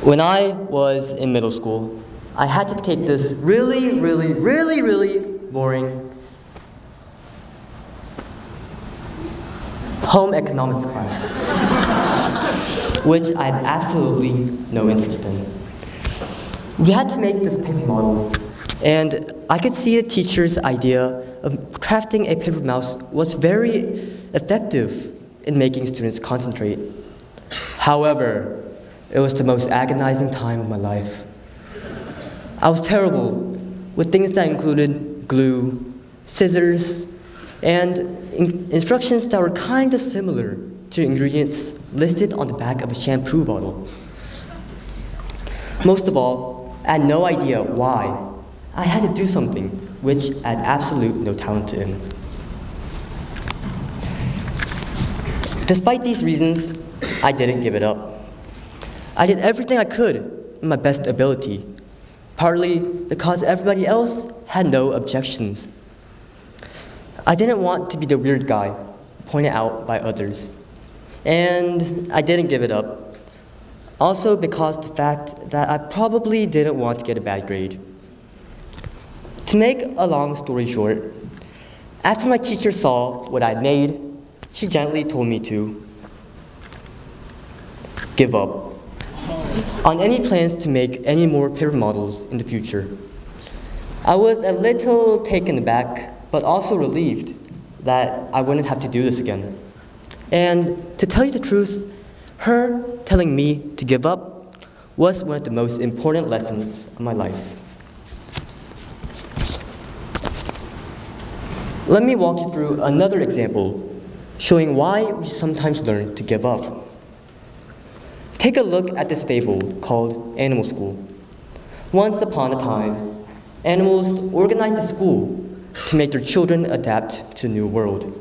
When I was in middle school, I had to take this really boring home economics class, which I had absolutely no interest in. We had to make this paper model, and I could see the teacher's idea of crafting a paper mouse was very effective in making students concentrate. However, it was the most agonizing time of my life. I was terrible with things that included glue, scissors, and instructions that were kind of similar to ingredients listed on the back of a shampoo bottle. Most of all, I had no idea why I had to do something which I had absolutely no talent in. Despite these reasons, I didn't give it up. I did everything I could in my best ability, partly because everybody else had no objections. I didn't want to be the weird guy pointed out by others, and I didn't give it up. Also because the fact that I probably didn't want to get a bad grade. To make a long story short, after my teacher saw what I'd made, she gently told me to give up on any plans to make any more paper models in the future. I was a little taken aback, but also relieved that I wouldn't have to do this again. And to tell you the truth, her telling me to give up was one of the most important lessons of my life. Let me walk you through another example showing why we sometimes learn to give up. Take a look at this fable called Animal School. Once upon a time, animals organized a school to make their children adapt to the new world.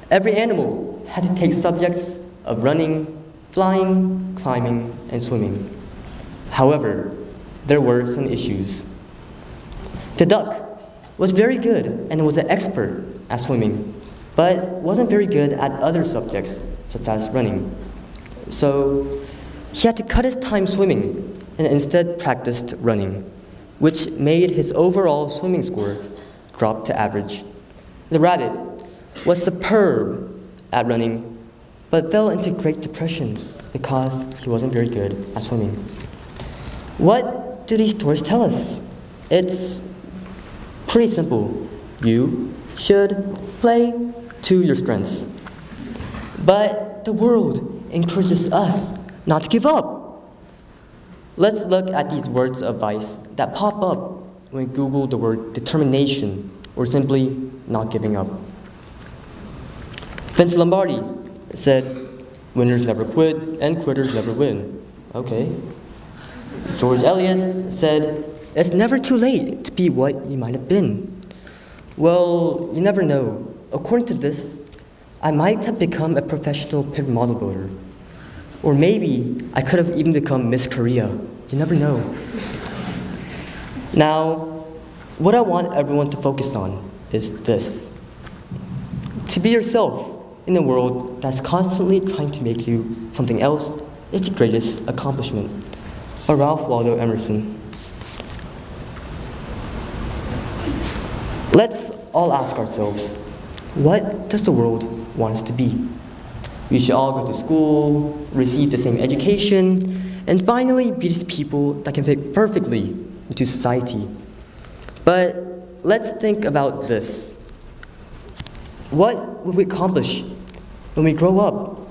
Every animal had to take subjects of running, flying, climbing, and swimming. However, there were some issues. The duck was very good and was an expert at swimming, but wasn't very good at other subjects, such as running. So he had to cut his time swimming and instead practiced running, which made his overall swimming score drop to average. The rabbit was superb at running, but fell into Great Depression because he wasn't very good at swimming. What do these stories tell us? It's pretty simple. You should play to your strengths. But the world encourages us not to give up. Let's look at these words of advice that pop up when we Google the word determination or simply not giving up. Vince Lombardi said, "Winners never quit and quitters never win." Okay. George Eliot said, "It's never too late to be what you might have been." Well, you never know. According to this, I might have become a professional paper model builder. Or maybe I could have even become Miss Korea. You never know. Now, what I want everyone to focus on is this. To be yourself in a world that's constantly trying to make you something else is the greatest accomplishment. By Ralph Waldo Emerson. Let's all ask ourselves, what does the world want us to be? We should all go to school, receive the same education, and finally be these people that can fit perfectly into society. But let's think about this. What will we accomplish when we grow up?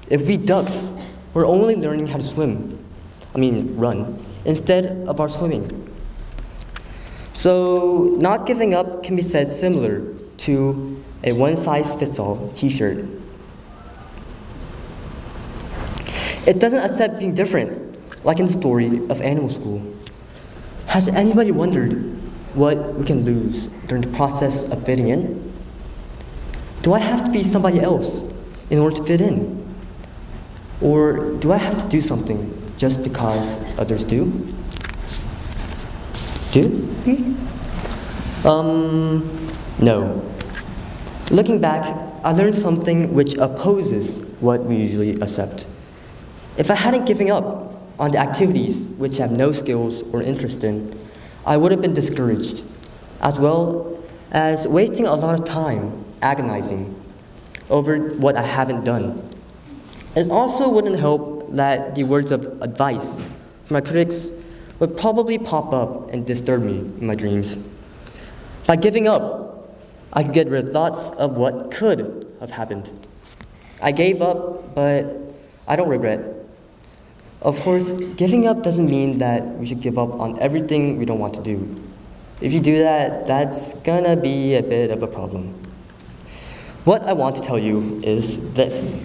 If we ducks were only learning how to run, instead of our swimming. So not giving up can be said similar to a one-size-fits-all t-shirt. It doesn't accept being different, like in the story of Animal School. Has anybody wondered what we can lose during the process of fitting in? Do I have to be somebody else in order to fit in? Or do I have to do something just because others do? No. Looking back, I learned something which opposes what we usually accept. If I hadn't given up on the activities which I have no skills or interest in, I would have been discouraged, as well as wasting a lot of time agonizing over what I haven't done. It also wouldn't help that the words of advice from my critics would probably pop up and disturb me in my dreams. By giving up, I could get rid of thoughts of what could have happened. I gave up, but I don't regret. Of course, giving up doesn't mean that we should give up on everything we don't want to do. If you do that, that's gonna be a bit of a problem. What I want to tell you is this.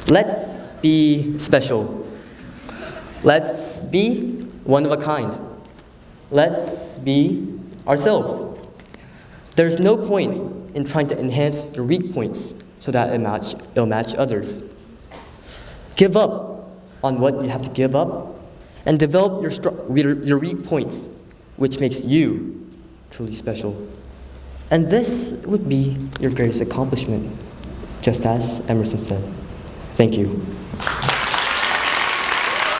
Let's be special. Let's be one of a kind. Let's be ourselves. There's no point in trying to enhance your weak points so that it'll match others. Give up on what you have to give up and develop your weak points, which makes you truly special. And this would be your greatest accomplishment, just as Emerson said. Thank you.